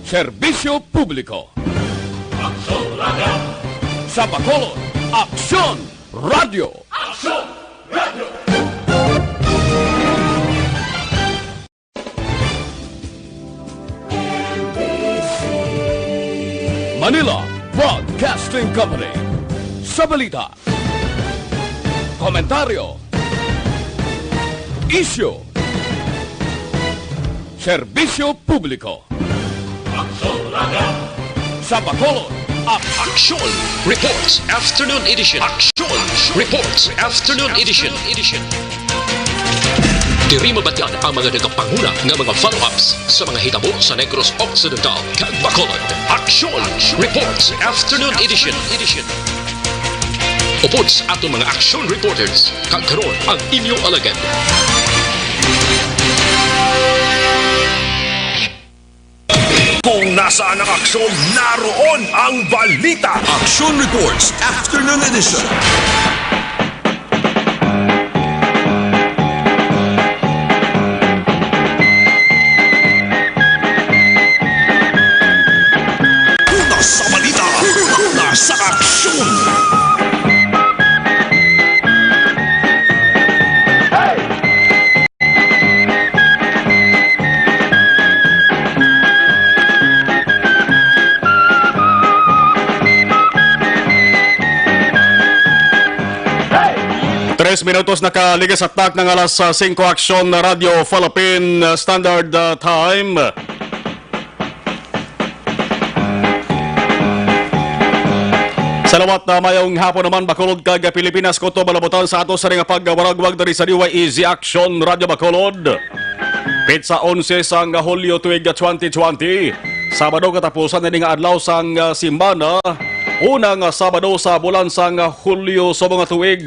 Serbisyo Publiko. Aksyon Radio! Sa Bacolod, Aksyon Radio! Aksyon Radio! Manila Broadcasting Company. Sa balita, komentaryo, isyu, serbisyo publiko. Aksyon Radio! Sa Bacolod, Aksyon Reports Afternoon Edition. Aksyon Reports Afternoon Edition. Diri mabatian ang mga nagapanguna nga mga follow-ups sa mga hitabo sa Negros Occidental kag Bacolod. Aksyon Reports Afternoon Edition. Upod sa atong mga action reporters kag karon ang inyong alagad. Kung nasaan ang aksyon, naroon ang balita. Action Reports Afternoon Edition. Una sa balita, una sa aksyon. 3 minutos nakaligas at tak ng alas 5 Aksyon na Radio Philippine Standard Time. Salawat na mayong hapon naman Bacolod kag Pilipinas ko to balabutan sa ato sa ring pagwaragwag dari sa DYEZ Action Radio Bacolod. Pizza 11 sang Hulyo tuig 2020. Sabado katapusan na nga adlaw sang simana. Unang Sabado sa bulan sang Hulyo sa mga tuig.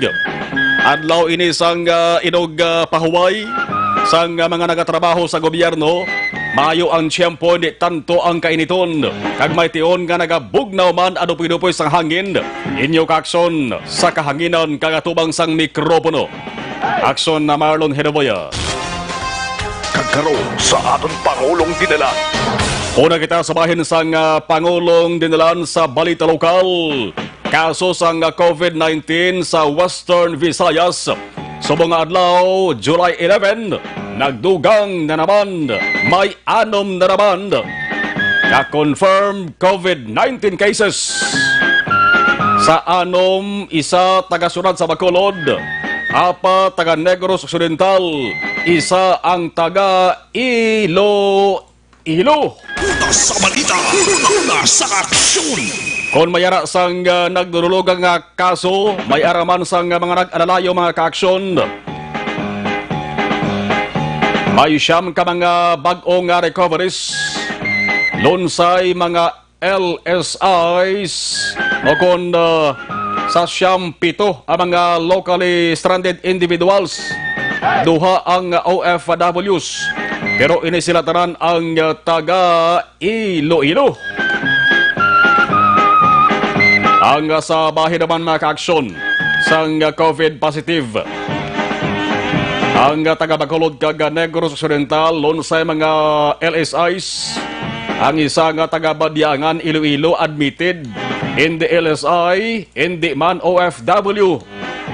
Adlaw ini sang inog pahuway sang mga nagatrabaho sa gobyerno. Mayo ang tiyempo di tanto ang kainiton. Kag may tion nga nagabugnaw man adupoy-dupoy sang hangin. Inyo kakson sa kahanginan kagatubang sang mikropono. Akson na Marlon Hedoboya. Kagkaroon sa aton Pangulong dinala. Una kita sabahin sang Pangulong dinalan sa balita lokal. Kaso sang COVID-19 sa Western Visayas. Subong adlaw, July 11, nagdugang na naman, may 6 na naman na-confirmed COVID-19 cases. Sa 6, isa taga-Sunat sa Bacolod, 4 taga Negros Occidental, isa ang taga Iloilo. Una sa balita, una sa aksyon. Kung mayara sang nagdurulugang kaso, may araman sang mga nag-alalayo mga kaaksyon. May siyam ka mga bag-ong recoveries. Lunsay mga LSIs. O kung sa siyam pito ang mga locally stranded individuals. Duha ang OFWs. Pero inisilataran ang taga Iloilo. Ang sa bahay naman mga kaaksyon sang COVID positive. Ang taga Bacolod kag Negros Occidental lunsay mga LSIs. Ang isa nga taga Badiangan Iloilo admitted in the LSI, hindi man OFW.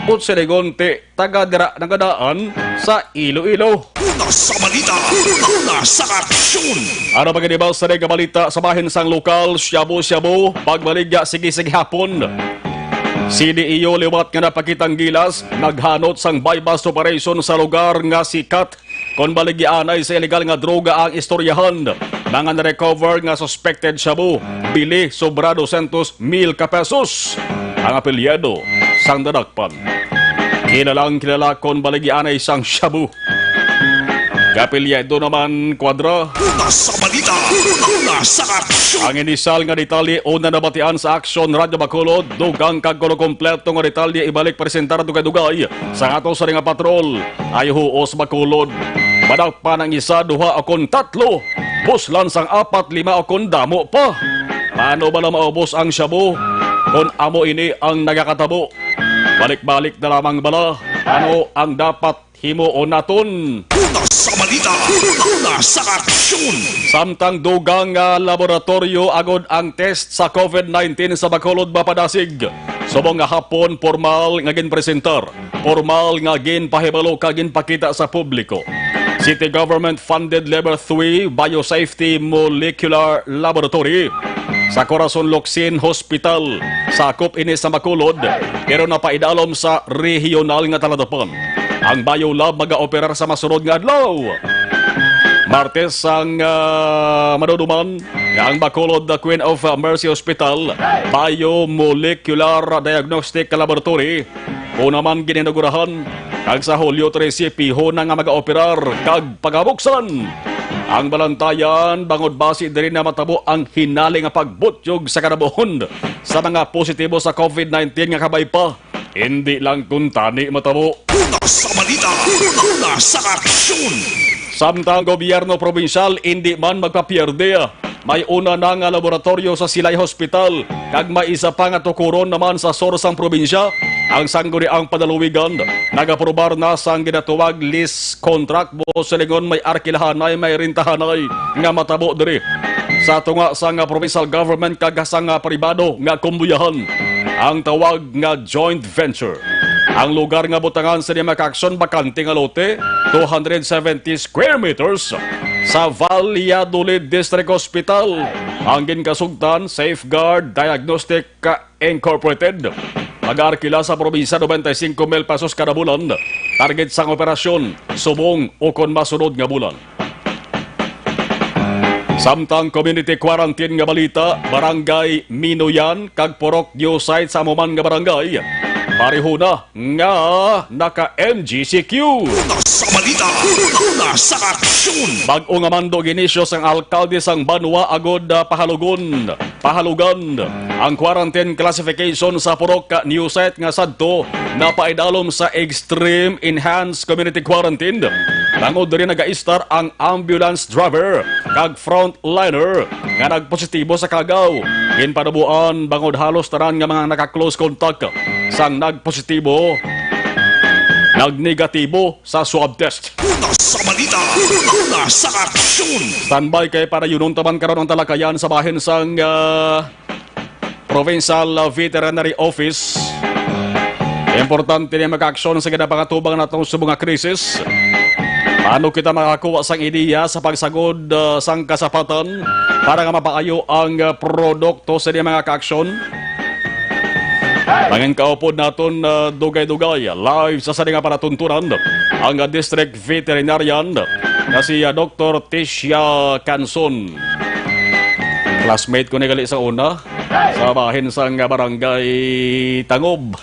Utsenegonte taga dira nagadaan sa Iloilo. Una sa balita, una sa aksyon. Ano ba ganibal sa nega balita sa bahin sang lokal, shabu-shabu, pagbaligya sige-sige hapon. CDEO liwat nga napakitang gilas, naghanot sang bypass operation sa lugar nga sikat. Kon baligyan ay sa illegal nga droga ang istoryahan. Mga na-recover nga suspected shabu, bili sobra 200,000 pesos. Ang apelyedo sang dadakpan. Kilalang kilala kon baligyan ay sang shabu. Kapilyedo naman kwadra. Una sa balita, una sa aksyon. Ang inisal nga detalye una nabatian sa Aksyon Radio Bacolod. Dugang kagkulo kompleto nga detalye ibalik presentar dugay-dugay sa ato sa ringa patrol. Ayuhuos Bacolod. Madakpan ang isa, duha o kon tatlo. Buslan sang 4, 5 o kon damo pa. Paano ba na maubos ang shabu? Kung amo ini ang nagakatabo. Balik-balik na lamang bala. Ano ang dapat himo o naton? Una Sa balita, sa aksyon. Samtang dugang nga laboratorio agod ang test sa COVID-19 sa Bacolod mapadasig. Subong nga hapon formal nga ginpresentar, formal nga ginpahibalo kag ginpakita sa publiko. City Government Funded Level 3 Biosafety Molecular Laboratory sa Corazon Locsin Hospital sakop ini sa Bacolod pero napaidalom sa regional nga taladapan. Ang biolab mag-operar sa masunod nga adlaw. Martes ang maduduman nga ang Bacolod Queen of Mercy Hospital Biomolecular Diagnostic Laboratory o naman gininagurahan kag sa Hulyo 13 piho na nga mag-operar kag pagabuksan. Ang balantayan bangod base diri na matabo ang hinali nga pagbutyog sa kanabuhon sa mga positibo sa COVID-19 nga kabay pa. Hindi lang kung tani matabo. Sa balita, sa aksyon. Samtang gobyerno probinsyal hindi man magpapierde. May una na nga laboratorio sa Silay Hospital kag may isa pa nga tukuron naman sa sorsang probinsya. Ang sangguniang padaluwigan nagaprobar na sang ginatuwag lease contract mo sa lingon may arkilahanay may rintahanay nga matabo diri. Sa tunga sa nga provincial government kag sa nga pribado nga kumbuyahan ang tawag nga joint venture. Ang lugar nga butangan sa Dimakaksyon bakante nga lote 270 square meters sa Valladolid District Hospital. Ang ginkasugtan Safeguard Diagnostic Incorporated. Mag-arkila sa probinsya 95 mil pesos kada bulan. Target sang operasyon subong o kon masunod nga bulan. Samtang community quarantine nga balita, Barangay Minoyan kag Porok New Site sa amuman nga barangay. Pareho na nga naka-MGCQ. Sa balita, sa aksyon. Bag-o nga mando ginisyo sang alkalde sang Banwa agod pahalugan ang quarantine classification sa Porok New Site nga sadto napaidalom sa extreme enhanced community quarantine. Tangod rin nag-a-star ang ambulance driver kag frontliner nga nagpositibo sa kagaw. Ginpanabuan bangod halos tanan nga mga naka-close contact sang nagpositibo nagnegatibo sa swab test. Sa balita, sa aksyon. Standby kay para yunon taman karon ang talakayan sa bahin sang Provincial Veterinary Office. Importante niya mag-aksyon sa ginapangatubang natong subong nga krisis. Paano kita makakuha sang ideya sa pagsagod sang kasapatan para nga mapaayo ang produkto sa mga kaaksyon? Mangin kaupod naton dugay-dugay live sa saninga panatuntunan ang District Veterinarian na si Dr. Tisha Canson. Classmate ko ni gali sa una sa bahin sang barangay Tangob.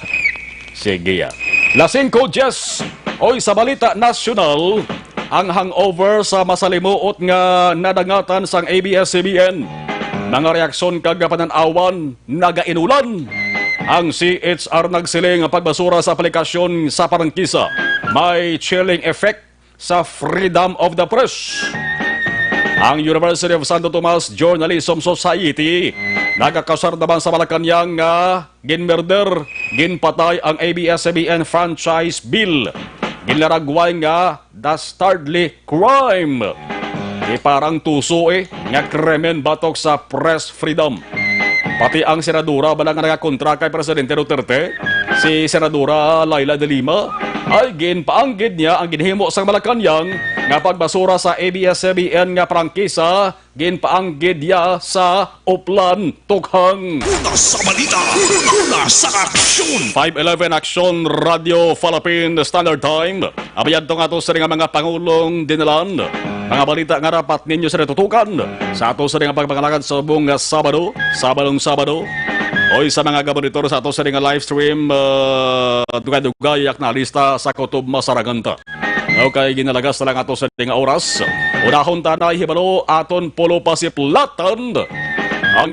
Sige ya. Lasing ko Jess. Oy sa balita nasyonal, ang hangover sa masalimuot nga nadangatan sang ABS-CBN. Mga reaksyon kag pananawan nagainulan. Ang CHR nagsiling pagbasura sa aplikasyon sa parangkisa. May chilling effect sa freedom of the press. Ang University of Santo Tomas Journalism Society nagakasar naman sa Malacanang nga ginmurder, ginpatay ang ABS-CBN franchise bill. Ginlaragway nga dastardly crime. Parang tuso nga krimen batok sa press freedom. Pati ang senadora balang nga nagakontra kay Presidente Duterte, si Senadora Laila de Lima, ay ginpaanggid niya ang ginhimo sa Malacanang nga pagbasura sa ABS-CBN nga prangkisa, ginpaanggid niya sa Uplan, Tukhang. Sa balita, sa aksyon. 511 Action Radio Philippine Standard Time. Abayad to nga to sa mga pangulong dinalan. Mga balita nga rapat ninyo sa natutukan sa ato sa mga pagpangalakan sa buong Sabadong. Oy sa mga gabonitor sa ato sa mga live stream dugay-dugay yak na lista sa Kutob Masaraganta. Okay, ginalagas na lang ato sa mga oras. Unahon tanay hibalo aton pulo pasiplatan ang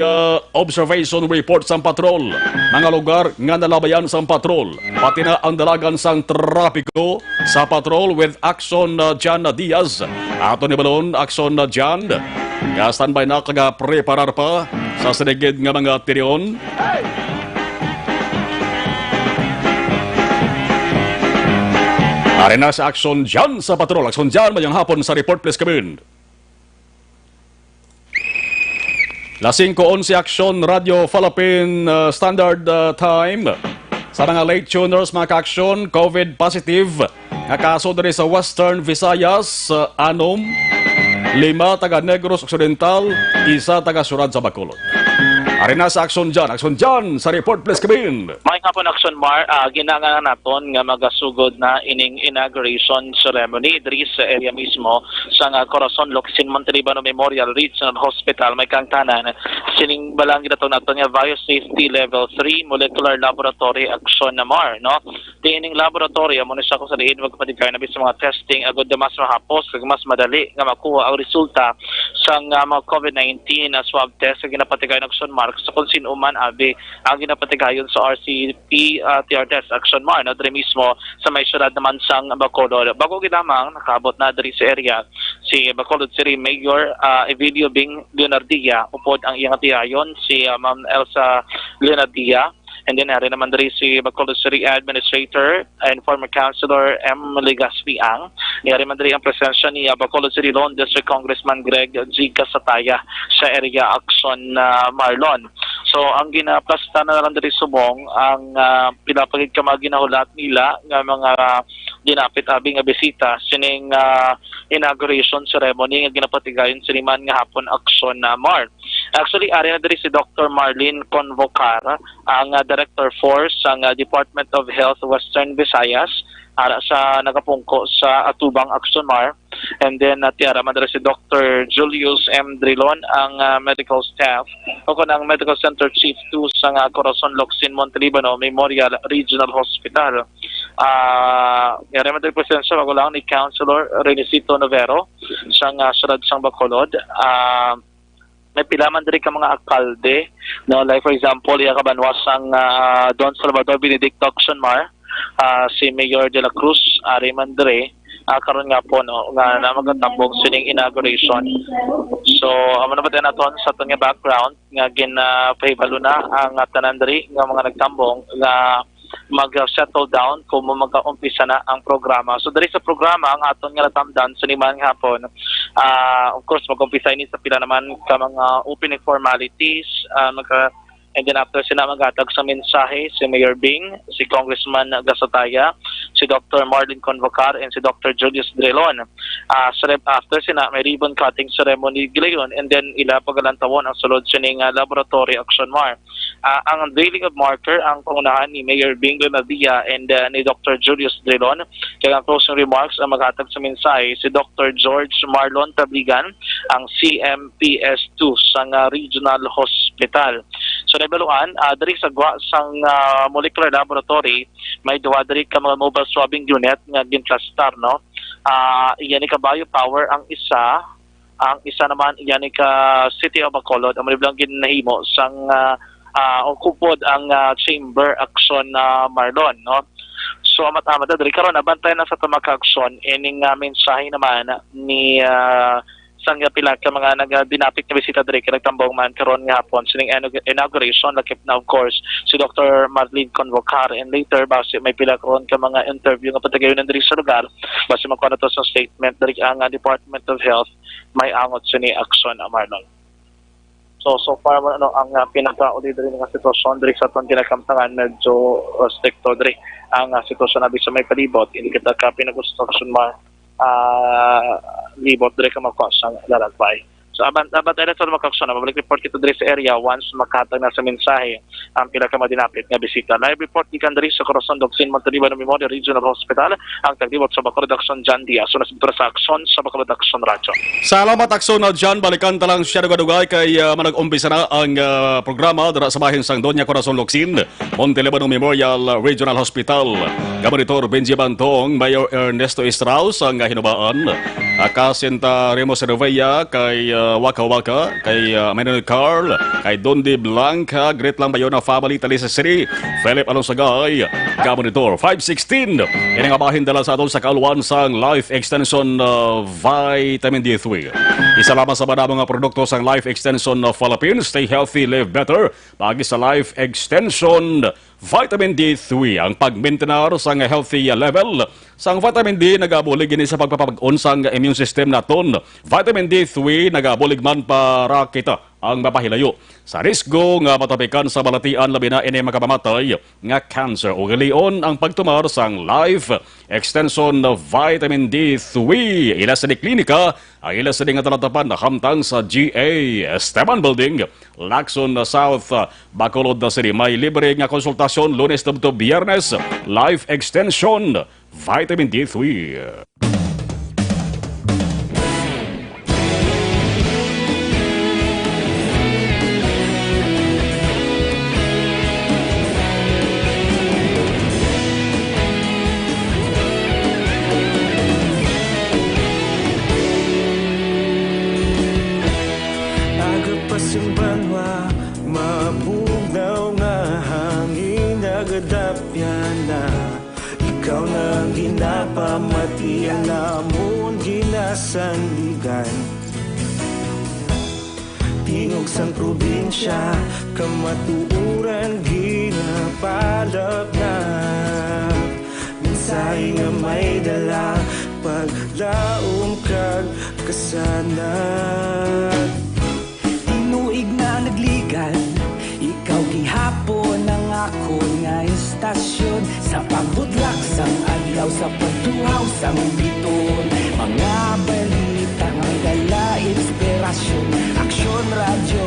observation report sa patrol. Mga lugar nga nalabayan sa patrol. Pati na ang dalagan sang trapiko sa patrol with Action Jan Diaz. Ato ni balon Action Jan. Nga standby na kaga-preparar pa sa sinigid nga mga tirion. Arena sa aksyon dyan sa patrol. Aksyon dyan mayang hapon sa report please kabin. La 5:11 aksyon Radio Philippine Standard Time. Sa mga late tuners mga ka-aksyon, COVID positive. Nga kaso diri sa Western Visayas, 6, 5 taga Negros Occidental, 1 taga Surad sa Bacolod. Arena sa aksyon dyan sa report please kabin. May kapon action Mar, ginangan naton nga magasugod na ining inauguration ceremony diri sa area mismo sa Corazon Locsin Montalibano Memorial Regional Hospital. May kang tanan sining balang ginaton naton nga Biosafety Level 3 Molecular Laboratory action na Mar, no? Dining laboratory mo ni sa ko sa diin wag padigay na sa mga testing agud na mas mahapos kag mas madali nga makuha ang resulta sa mga COVID-19 na swab test nga ginapatigay ng action Mar sa kung sino man abi ang ginapatigayon sa RCP TR test action Mar na diri mismo sa may syudad naman sang Bacolod. Bago ginamang nakabot na diri sa area si Bacolod City Mayor Evilio Bing Leonardia upod ang iyang tiyayon si Ma'am Elsa Leonardia. And then hari naman diri si Bacolod City Administrator and former Councilor M. Legaspi Ang. Hari naman diri ang presensya ni Bacolod City Lone District Congressman Greg G. Casataya sa area action Marlon. So ang ginaplasta na lang diri subong ang pinapagid ka maginahulat nila nga mga dinapit abing nga bisita sining inauguration ceremony nga ginapatigayon siniman nga hapon action Mar. Actually ari na diri si Dr. Marlene Convocar ang Director 4 sa Department of Health Western Visayas ara sa nagapungko sa Atubang Action Mar. And then tiara man diri si Dr. Julius M. Drilon ang medical staff o ang Medical Center Chief 2 sa Corazon Locsin Montalibano Memorial Regional Hospital. Yari man diri presensya magulang ni Councilor Renisito Novero sa syudad sang Bacolod. May pilaman diri ka mga alkalde, no, like for example iya kabanwas ang Don Salvador Benedicto Action Mar, si Mayor de la Cruz ari man diri karon nga po no nga magandambong sining inauguration. So amo na ba naton sa aton nga background nga ginapahibalo na ang tanan diri nga mga nagtambong nga mag-settle down kung mag-umpisa na ang programa. So diri sa programa ang aton nga natamdan sa liman hapon, of course mag-umpisa ini sa pila naman ka mga opening formalities, and then after sila maghatag sa mensahe si Mayor Bing, si Congressman Gasataya, si Dr. Marlene Convocar, and si Dr. Julius Drilon. After sila may ribbon cutting ceremony gilayon, and then ila pagalantawon ang sulod sining laboratory action Mar. Ang unveiling of marker ang pangunahan ni Mayor Bing Leonardia and ni Dr. Julius Drilon. Kaya ang closing remarks ang maghatag sa mensahe si Dr. George Marlon Tabligan, ang CMPS2 sa Regional Hospital. So nabaluan, diri sa sang molecular laboratory, may duwa diri ka mga mobile swabbing unit nga ginklastar, no? Iyan ka biopower ang isa naman iyan ka City of Bacolod ang maliblang ginahimo sang kupod ang chamber action Marlon, no? So amat-amat diri karon nabantay na sa tamaka action ining mensahe naman ni sang pila ka mga dinapit na bisita diri kay nagtambong man karon nga hapon sining inauguration lakip na of course si Dr. Marlene Convocar, and later base may pila karon ka mga interview nga patagayon diri sa lugar base magkuha to sa statement diri ang Department of Health may angot sini action Marlon. So far ang pinaka-uli diri nga sitwasyon diri sa atong kinakamtangan medyo stricto diri ang sitwasyon abi sa may palibot hindi kita ka pinag-construction libot diri ka makuha sa lalagpay. So abant tayo sa makaksyon na mabalik report kita diri sa area once makatag na sa mensahe ang pila ka madinapit nga bisita. Live report gikan diri sa Corazon Locsin Montalibano Memorial Regional Hospital ang taglibot sa Bacolod Action John Diaz. So nasibitra sa aksyon sa Bacolod Action Radio. Salamat aksyon na dyan. Balikan talang siya nagwadugay kay manag-umpisa na ang programa dara sa bahin sang Doña Corazon Locsin Montalibano Memorial Regional Hospital. Gabaritor Benji Bantong, Mayor Ernesto Estraus ang hinubaan. Kasinta Remo Cervella, kay Waka Waka, kay Manuel Carl, kay Dondi Blanca, Great Lang Bayona Family, Talisa City, Philip Alonsagay, Gabonitor 516. Yan ang abahin dala sa aton sa kaluan sang Life Extension Vitamin D3. Isa lamang sa mga produkto sang Life Extension Philippines. Stay healthy, live better. Pagi sa Life Extension Vitamin D3 ang pag-maintenar sang healthy level sang vitamin D nagabulig ini sa pagpapag-on sang immune system naton. Vitamin D3 nagabulig man para kita ang mapahilayo sa risgo nga matapikan sa balatian labi na ini makapamatay nga cancer o galion ang pagtumar sang Life Extension Vitamin D3. Ila sa di klinika ang ila sa di nga talatapan na hamtang sa GA Esteban Building, Lacson South, Bacolod City. May libre nga konsultasyon Lunes to Biyernes. Life Extension Vitamin D3. Simbanwa, mabugnaw nga hangin nagadapyan na. Ikaw na ginapamatian namon ginasandigan. Tingog sang probinsya, kamatuuran ginapalap na. Minsay nga may dala, paglaom kag kasanat. Tinuig na nagligan, ikaw gihapon ang ako nga istasyon. Sa pagbudlak sang adlaw, sa pagtuhaw sang biton. Mga balita nga dala inspirasyon. Aksyon radyo,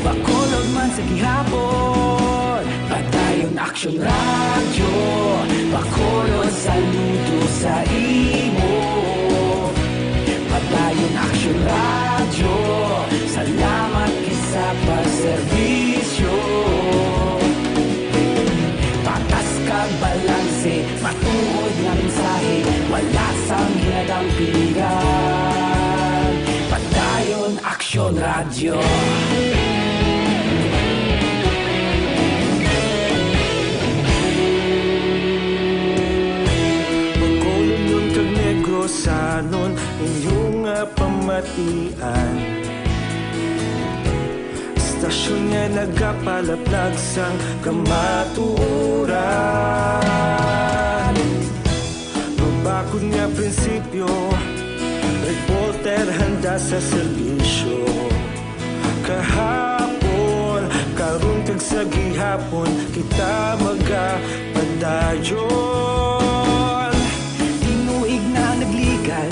Bacolod man sa gihapon. Padayon aksyon radyo, Bacolod saludo sa imo. Padayon aksyon radyo, salamat sa pagserbisyo. Patas kag balanse, matuod nga mensahe, wala sang hinadang piligan. Padayon aksyon radyo. Bacolod nun kag Negros sanon inyong pamatian. Stasyon nga nagapalaplag sang kamatuoran. Mabakod nga prinsipyo, reporter handa sa serbisyo. Kahapon, karon kag sa gihapon, kita magapadayon. Tinuig na nagligan,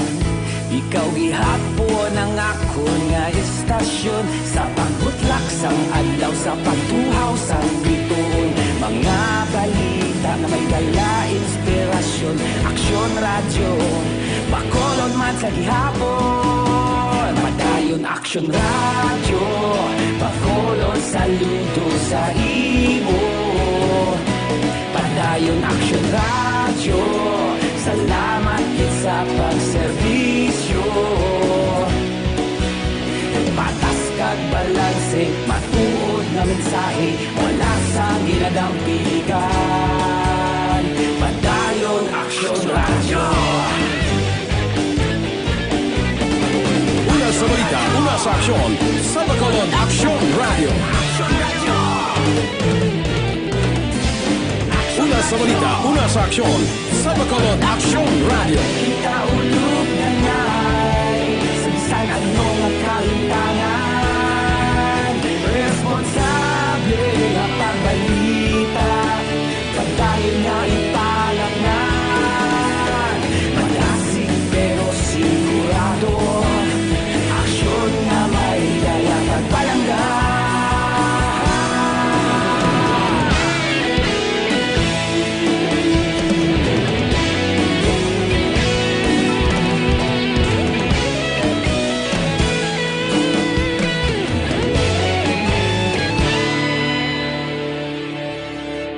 ikaw gihapon ang ako nga istasyon. Sa pagbutlak sang adlaw, sa pagtuhaw sang biton. Mga balita na may dala inspirasyon. Aksyon radyo, Bacolod man sa gihapon. Padayon aksyon radyo, Bacolod saludo sa imo. Padayon aksyon radyo, salamat sa pagserbisyo. Patas kag balanse, matuod na mensahe, wala sang ginadang piligan. Padayon aksyon radyo. Una sa balita, una sa aksyon, sa Bacolod Aksyon Radio. Una sa balita, una sa aksyon, sa Bacolod Aksyon Radio. Kita ulog na ngay, sabisan ano nga kalintangan. Responsable nga pagbalita, pagdayon na ipalaknan. Malasig pero sigurado, aksyon nga may daya pagpalanggan.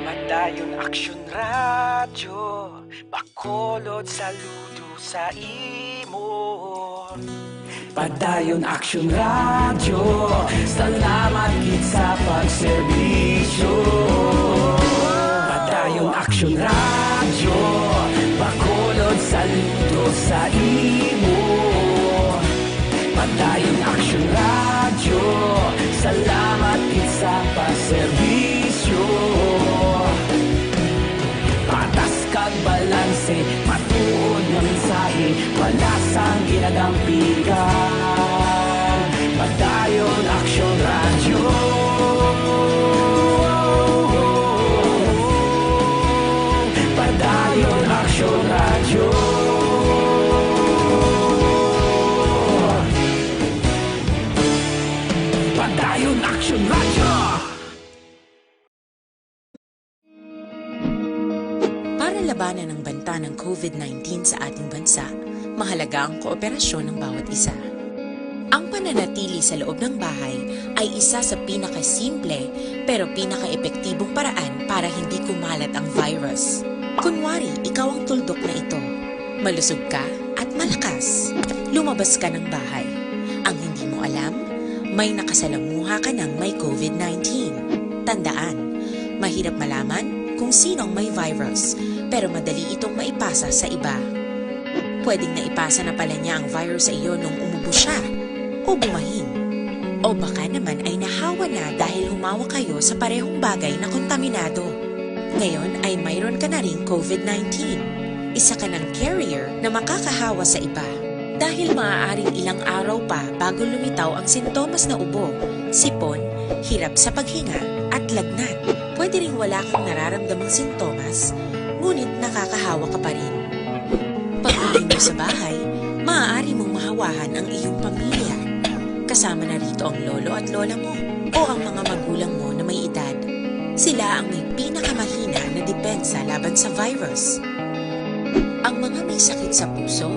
Padayon aksyon radyo, Bacolod saludo sa imo. Padayon Action Radio, salamat gid sa pagserbisyo. Padayon Action Radio, Bacolod saludo sa imo. Padayon Action Radio, salamat gid sa pagserbisyo. Patas kag balanse, matuod nga mensahe, wala sang ginagampigan. Padayon Action Radio. Padayon Action Radio. Padayon Action Radio. Para labanan ang banta ng COVID-19 sa ating bansa, mahalaga ang kooperasyon ng bawat isa. Ang pananatili sa loob ng bahay ay isa sa pinakasimple pero pinaka-epektibong paraan para hindi kumalat ang virus. Kunwari, ikaw ang tuldok na ito. Malusog ka at malakas. Lumabas ka ng bahay. Ang hindi mo alam, may nakasalamuha ka ng may COVID-19. Tandaan, mahirap malaman kung sinong may virus, pero madali itong maipasa sa iba. Pwedeng naipasa na pala niya ang virus sa iyo nung umubo siya o bumahin. O baka naman ay nahawa na dahil humawa kayo sa parehong bagay na kontaminado. Ngayon ay mayroon ka na ring COVID-19. Isa ka ng carrier na makakahawa sa iba. Dahil maaaring ilang araw pa bago lumitaw ang sintomas na ubo, sipon, hirap sa paghinga at lagnat. Pwede ring wala kang nararamdamang sintomas, ngunit nakakahawa ka pa rin. Pag-uwi mo sa bahay, maaari mong mahawahan ang iyong pamilya. Kasama na rito ang lolo at lola mo o ang mga magulang mo na may edad. Sila ang may pinakamahina na depensa laban sa virus. Ang mga may sakit sa puso,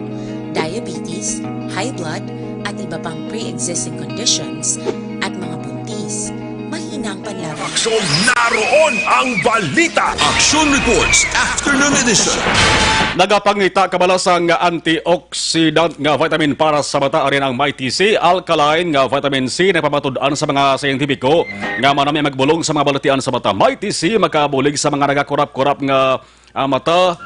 diabetes, high blood, at iba pang pre-existing conditions, at mga buntis, mahina ang panlaban. Aksyon, naroon ang balita. Action Reports Afternoon Edition. Nagapangita kabalasang nga antioxidant nga vitamin para sa mata arin ang Mighty C, alkaline nga vitamin C na pamatud-an sa mga siyentipiko nga manami magbulong sa mga balatian sa mata. Mighty C makabulig sa mga nagakurap-kurap nga mata,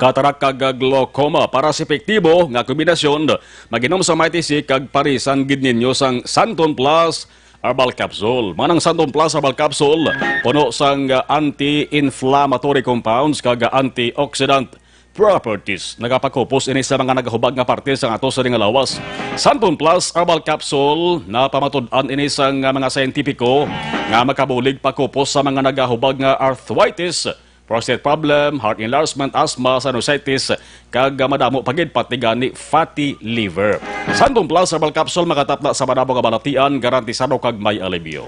katarak kag glaucoma. Para sa epektibo nga kombinasyon, maginom sa Mighty C kag parisan gid ninyo sang Santon Plus Herbal Capsule. Manang Santon Plus Herbal Capsule, puno sang anti-inflammatory compounds kag antioxidant properties. Nagapakupos ini sa mga nagahubag nga parte sa ato sa lawas. Santon Plus Herbal Capsule na pamatud-an ini sang mga siyentipiko nga makabulig pakupos sa mga nagahubag nga arthritis, prostate problem, heart enlargement, asthma, sinusitis, kag madamo pagid pati gani fatty liver. Santon Plus Herbal Capsule makatapla sa madamo nga balatian, garantisado kag may alibyo.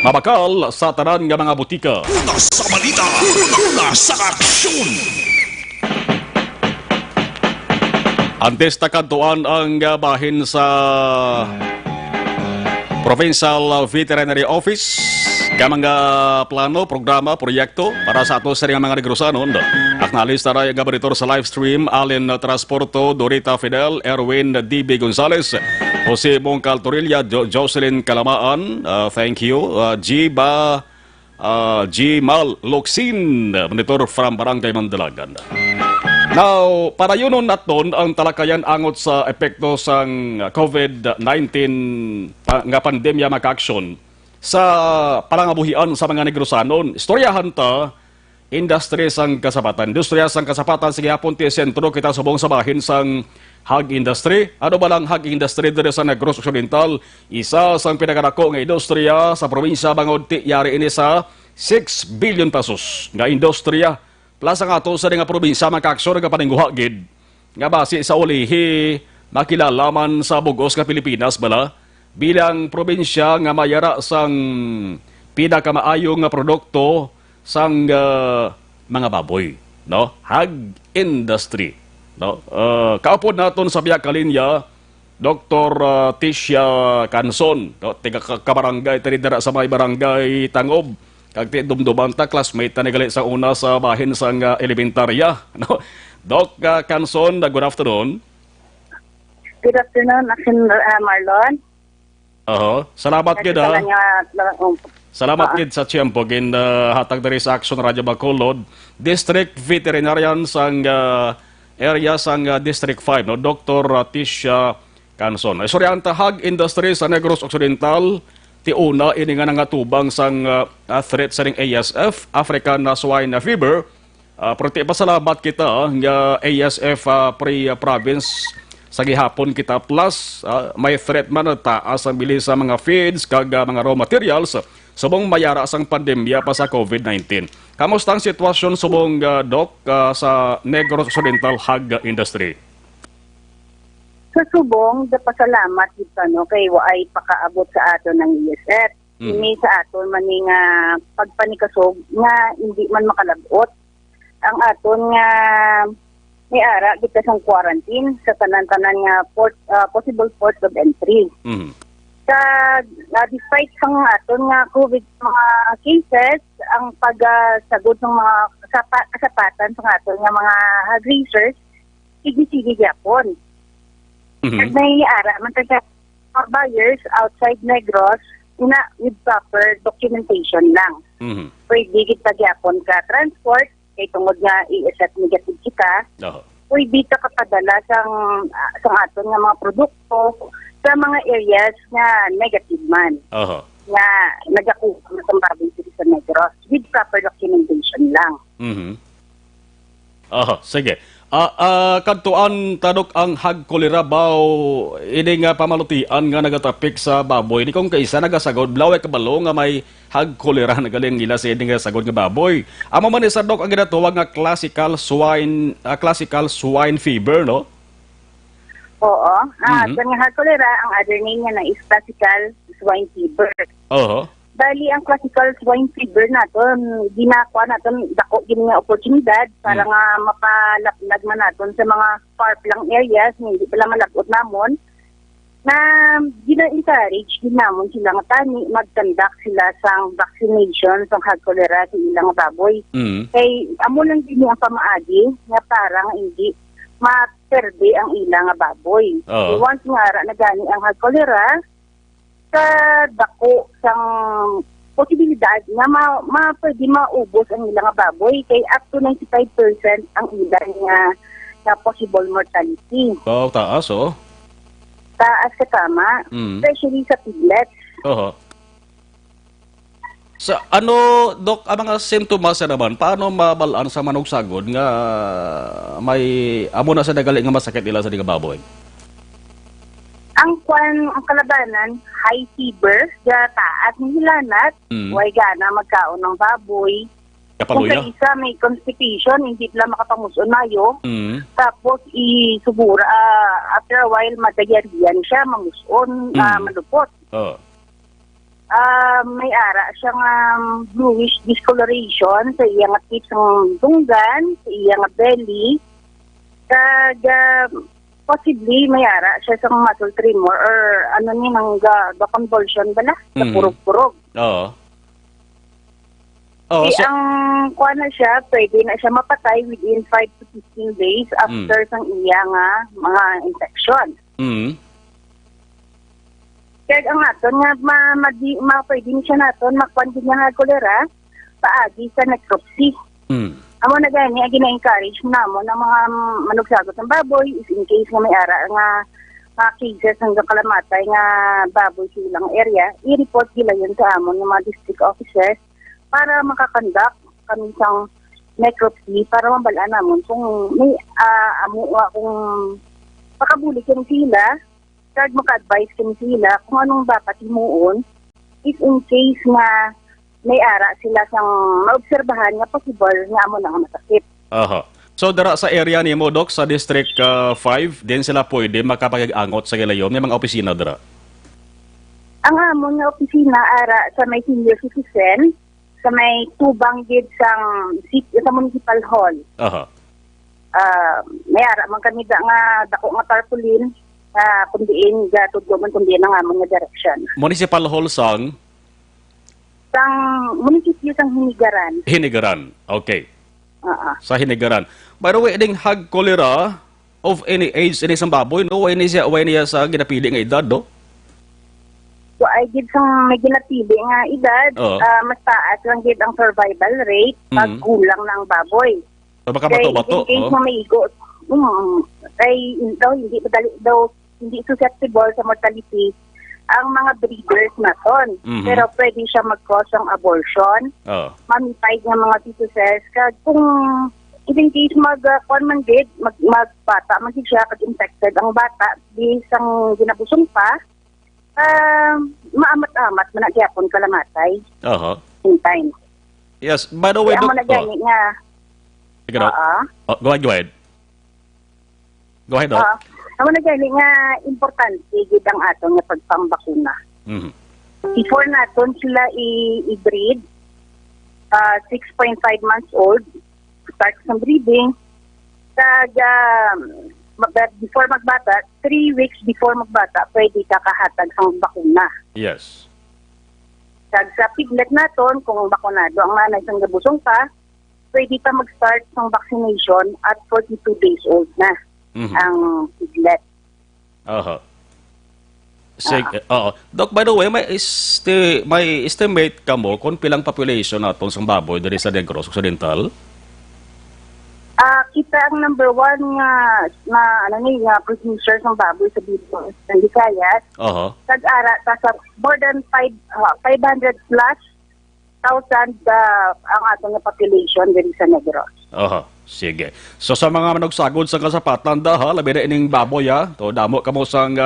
Mabakal sa tanan nga mga butika. Una sa balita, una sa aksyon. Antes takantuan ang bahin sa Provincial Veterinary Office ka mga plano, programa, proyekto para sa ato sa mga negrusanon. Aknalis taray gabaritor sa live stream, Allen Transporto, Dorita Fidel, Erwin D.B. Gonzales, Jose Bongcal Torilla, Jocelyn Calamaan, thank you, G. Mal Loksin, monitor from Barangay Mandalagan. Now, para yunon naton ang talakayan angot sa epekto sang COVID-19 nga pandemya maka-aksyon sa palangabuhian sa mga negrosanon. Istoryahan ta, industry sang kasapatan. Industriya sang kasapatan, sige hapon ti sentro kita subong sa bahin sang hog industry. Ano ba lang hog industry dito sa Negros Occidental? Isa sang pinakadako nga industriya sa probinsya bangod ti yari ini sa 6 billion pesos nga industriya. Plus ang ato sa nga probinsya makaksyon nga paningguhagid nga base sa ulihi makilalaman sa bugos nga Pilipinas bala bilang probinsya nga mayara sang pinakamaayong nga produkto sang mga baboy, no? Hog industry, no? Kaupod naton sa biya kalinya Dr. Tisha Canson, no? Tiga kabarangay tinidara sa may barangay Tangob. Kag ti dumduman ta classmate ta nigali sa una sa bahin sang elementarya, no? Doc Canson, good afternoon. Good afternoon, Action Marlon. Salamat gid Salamat gid sa tiyempo gin hatag diri sa Action Radio Bacolod, District Veterinarian sang area sang District 5, no, Dr. Tisha Canson. Ay soryanta hag industry sa Negros Occidental ti una ini nga nangatubang sang threat sa ring ASF, African Swine Fever. Pero pasalamat kita nga ASF pre-province sa gihapon kita plus may threat man na taas ang bilis sa mga feeds kag mga raw materials subong mayara sang pandemya pa sa COVID-19. Kamusta ang sitwasyon subong Doc sa Negros Occidental hog industry? Sa subong, pasalamat dito kay waay pakaabot sa ato ng ESF. Ini sa aton maning pagpanikasog nga hindi man makalabot. Ang aton nga may ara kita sang quarantine sa tanan-tanan nga possible port of entry. Despite sang aton nga COVID mga cases, ang pagsagot ng mga kasapatan sa aton nga mga hog raisers, sige gyapon. At may ara man taga buyers outside Negros with proper documentation lang. Pwede kita gyapon ka transport kay tungod nga i-set negative kita. Pwede ka kapadala sang aton nga mga produkto sa mga areas nga negative man. Nga nagakuha na sa province sa Negros with proper documentation lang. Sige. Kadtuan tanok ang hag kolera baw ini nga pamalutian nga nagatapik sa baboy. Ni kung kaisa nagasagod blaway kabalo nga may hag kolera nagaling nila sa ini nga sagod nga baboy. Amo man sa dok ang ginatuwag nga classical swine fever, no? Oo. Nga hag kolera ang other name niya na is classical swine fever. Bali, ang classical swine fever naton, ginakuha naton dako gini nga oportunidad para nga mapalaplag man naton sa mga far-flung areas, hindi pala malabot namon, na gina-encourage ginamon sila nga tani, mag-conduct sila sang vaccination sang hog cholera sa ilang baboy. Kay amo lang din ang pamaagi nga para nga hindi maperde ang ilang baboy. Once nga na gani ang hog cholera, sa dako sang posibilidad na pwede maubos ang ilang baboy kay up to 95% ang ilang nga possible mortality. Taas Taas ka tama, especially sa piglets. Sa Dok, ang mga sintomas naman, paano mabalaan sa manok sagod nga may amo na sa nagali nga masakit nila sa mga baboy? Ang kalabanan, high fever, taas ng hilanat, way gana magkaon ng baboy. Kung sa isa may constipation, hindi pala makapanguson mayo. Tapos isubura, after a while, madayarian siya, manguson, malupot. May ara siyang bluish discoloration sa iyang tips ng tunggan, sa iyang belly. Possibly may ara siya sa muscle tremor or the convulsion bala, sa purog-purog. Ang kuha na siya, pwede na siya mapatay within 5 to 15 days after sang iyang mga infection. Kaya ang aton nga, pwede siya naton, makuhan din nga kolera, paagi sa necropsy. Amo na gani, gina-encourage mo na mo ng mga manugsagot ng baboy, is in case nga may ara nga cases ng kalamatay nga baboy sa ilang area, i-report nila yun sa amon ng mga district officers para makakandak kami sang necropsy para mabalaan namon kung may kung makabuli kami sila, kag maka-advise kami sila kung anong dapat himuon if in case nga may ara sila sang maobserbahan nga possible nga amo na nga masakit. So dara sa area nimo Dok sa District 5, din sila pwede makapag-angot sa gilayon may mga opisina dara. Ang amon nga opisina ara sa may senior citizen, sa may tubang gid sa municipal hall. May ara man kami nga dako nga tarpaulin kundiin tudloman kundiin ang amon nga direction. Municipal hall sang munisipyo sang Hinigaran. Hinigaran, okay. sa hinigaran. By the way, ding hag cholera of any age in isang baboy, no? Way niya sa ginapili nga edad, no? So, ay gid sang may ginapili nga edad, mas taas lang gid ang survival rate pag gulang ng baboy. So, baka bato-bato. In case na may igo, ay hindi madali daw, hindi susceptible sa mortality ang mga breeders na ton. Pero pwede siya mag-cause ng abortion, mamipide ng mga fetuses, kung in case magbata, magiging siya kag-infected ang bata, bisang ginabusong pa, maamat-amat, managyapon kalamatay. In time. Yes, by the way, Doc. Kaya nga. Go ahead. Go ahead, Doc. Ang nagani nga importante gid ang ato nga pagpambakuna. Before naton sila i-breed, 6.5 months old, start sa breeding, before magbata, 3 weeks before magbata, pwede ka kahatag ng bakuna. Yes. Sa piglet naton, kung bakunado ang nanay sang gabusong pa, pwede ka mag-start ng vaccination at 42 days old na ang piglet. Doc, by the way, may estimate ka mo kung pilang population naton sang baboy diri sa Negros Occidental? Kita ang number one nga producer ng baboy sa Visayas. Tag-ara sa more than 500 plus thousand ang atong population diri sa Negros. Sige. So sa mga managsagod sa kasapatan labi na ining baboy to damo kamo sang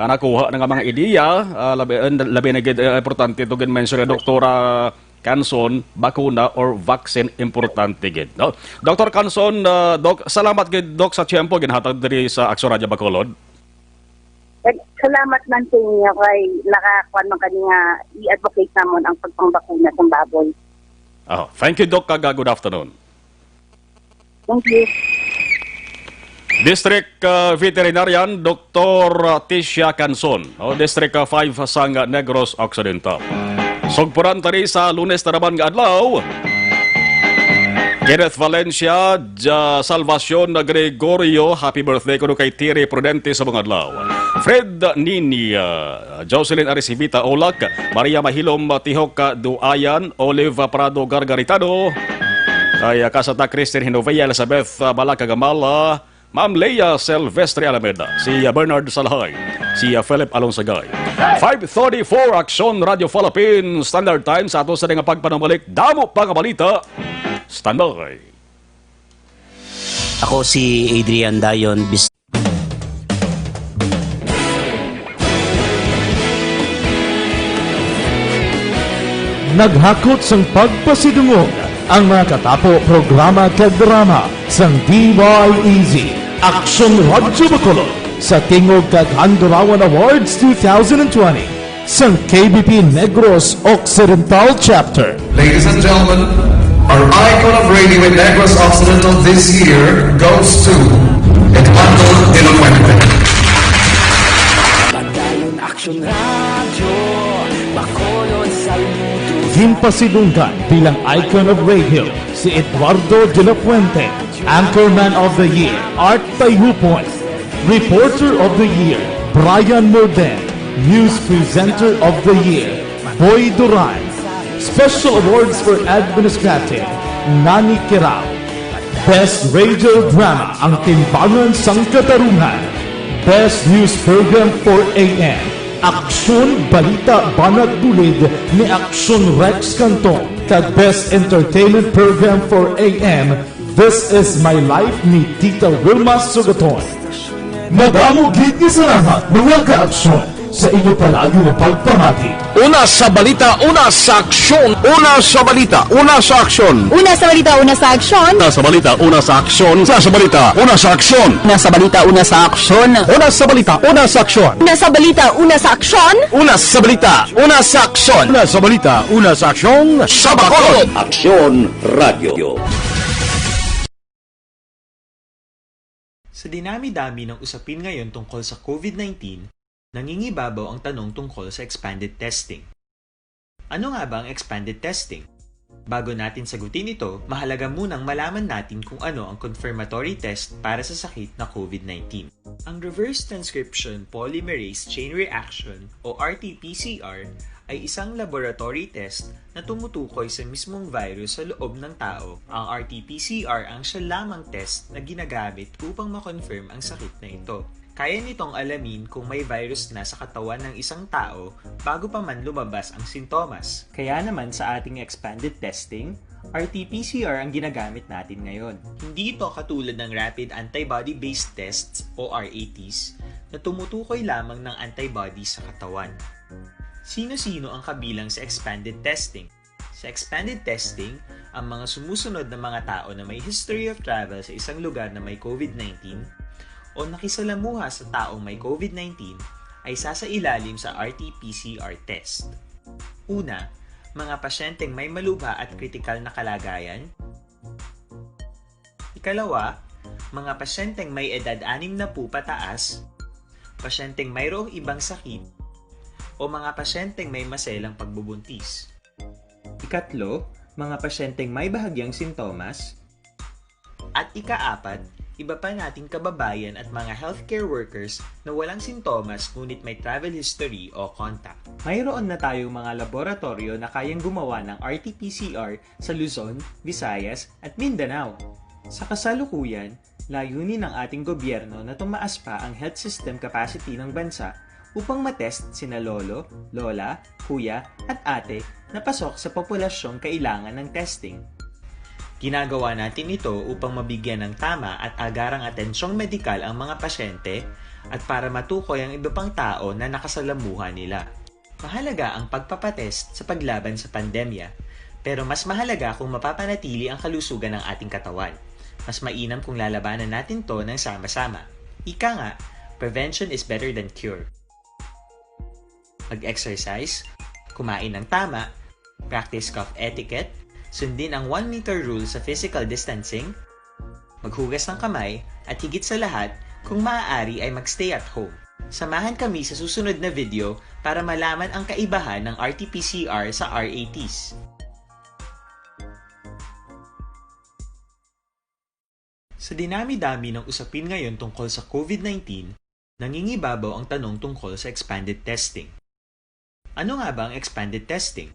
nakuha ng mga ideya, labi na gid importante to gid mention ni Doktora Canson, bakuna or vaccine importante gid, no? Dr. Canson, Doc, salamat gid Doc sa tiyempo ginhatag diri sa Aksyon Radyo Bacolod. Salamat man sa inyo kay nakakuan man kani nga i-advocate namon ang pagpangbakuna sa baboy. Thank you, Doc. Good afternoon. Thank you. District Veterinarian Dr. Tisha Canson, District 5 sang Negros Occidental. Sugpuran tari sa Lunes na naman nga adlaw. Kenneth Valencia, Salvacion Gregorio, happy birthday kuno kay Tiri Prudente sa mga adlaw. Fred Nini, Jocelyn Arisibita Olak, Maria Mahilom Tihok Duayan, Olive Prado Gargaritano, kay Kasata Christine Hinovea Elizabeth Balacagamal, Ma'am Leia Silvestre Alameda, si Bernard Salahay, si Philip Alonsagay. 5:34 Aksyon Radio Philippines Standard Time sa ato sa nga pagpanambalik. Damo pa nga balita. Standby. Ako si Adrian Dayon. Naghakot sang pagpasidungog ang mga katapo programa kag drama sang DYEZ Aksyon Radyo Bacolod sa Tingog kag Handurawan Awards 2020 sang KBP Negros Occidental Chapter. Ladies and gentlemen, our icon of radio in Negros Occidental this year goes to Eduardo de la Fuente. Pagdayon Aksyon Radyo Bacolod saludo. Himpasidunggan bilang icon of radio si Eduardo de la Fuente, Anchorman of the Year Art Tayhupoy, Reporter of the Year Brian Morden, News Presenter of the Year Boy Duran, Special Awards for Administrative Nani Kirao, Best Radio Drama ang Timbangan sang Katarungan, Best News Program for AM Aksyon Balita Banat Bulid ni Aksyon Rex Canton, kag Best Entertainment Program for AM This Is My Life ni Tita Wilma Sugaton. Madamo gid ni salamat mga ka-aksyon sa inyo palagi na pagpamati. Una sa balita, una sa aksyon. Una sa balita, una sa aksyon. Una sa balita, una sa aksyon. Una sa balita, una sa aksyon. Una sa balita, una sa aksyon. Una sa balita, una sa aksyon. Una sa balita, una sa aksyon. Una sa balita, una sa aksyon. Una sa balita, una sa aksyon. Una sa balita, una sa aksyon. Sa Bacolod. Aksyon Radio. Sa dinami-dami ng usapin ngayon tungkol sa COVID-19, nangingibabaw ang tanong tungkol sa expanded testing. Ano nga ba ang expanded testing? Bago natin sagutin ito, mahalaga munang malaman natin kung ano ang confirmatory test para sa sakit na COVID-19. Ang reverse transcription polymerase chain reaction o RT-PCR ay isang laboratory test na tumutukoy sa mismong virus sa loob ng tao. Ang RT-PCR ang siya lamang test na ginagamit upang makonfirm ang sakit na ito. Kaya nitong alamin kung may virus na sa katawan ng isang tao bago pa man lumabas ang sintomas. Kaya naman sa ating expanded testing, RT-PCR ang ginagamit natin ngayon. Hindi ito katulad ng Rapid Antibody-Based Tests o RATs na tumutukoy lamang ng antibodies sa katawan. Sino-sino ang kabilang sa expanded testing? Sa expanded testing, ang mga sumusunod na mga tao na may history of travel sa isang lugar na may COVID-19 o nakisalamuha sa taong may COVID-19 ay sasailalim sa RT-PCR test. Una, mga pasyenteng may malubha at kritikal na kalagayan. Ikalawa, mga pasyenteng may edad 60 pataas, pasyenteng mayroong ibang sakit, o mga pasyenteng may maselang pagbubuntis. Ikatlo, mga pasyenteng may bahagyang sintomas. At ikaapat, iba pa nating kababayan at mga healthcare workers na walang sintomas ngunit may travel history o contact. Mayroon na tayong mga laboratorio na kayang gumawa ng RT-PCR sa Luzon, Visayas at Mindanao. Sa kasalukuyan, layunin ng ating gobyerno na tumaas pa ang health system capacity ng bansa upang matest sina lolo, lola, kuya at ate na pasok sa populasyong kailangan ng testing. Ginagawa natin ito upang mabigyan ng tama at agarang atensyong medikal ang mga pasyente at para matukoy ang iba pang tao na nakasalamuha nila. Mahalaga ang pagpapatest sa paglaban sa pandemya, pero mas mahalaga kung mapapanatili ang kalusugan ng ating katawan. Mas mainam kung lalabanan natin to ng sama-sama. Ika nga, prevention is better than cure. Mag-exercise, kumain ng tama, practice cough etiquette, sundin ang 1 meter rule sa physical distancing, maghugas ng kamay, at higit sa lahat, kung maaari ay magstay at home. Samahan kami sa susunod na video para malaman ang kaibahan ng RT-PCR sa RATs. Sa dinami-dami ng usapin ngayon tungkol sa COVID-19, nangingibabaw ang tanong tungkol sa expanded testing. Ano nga ba ang expanded testing?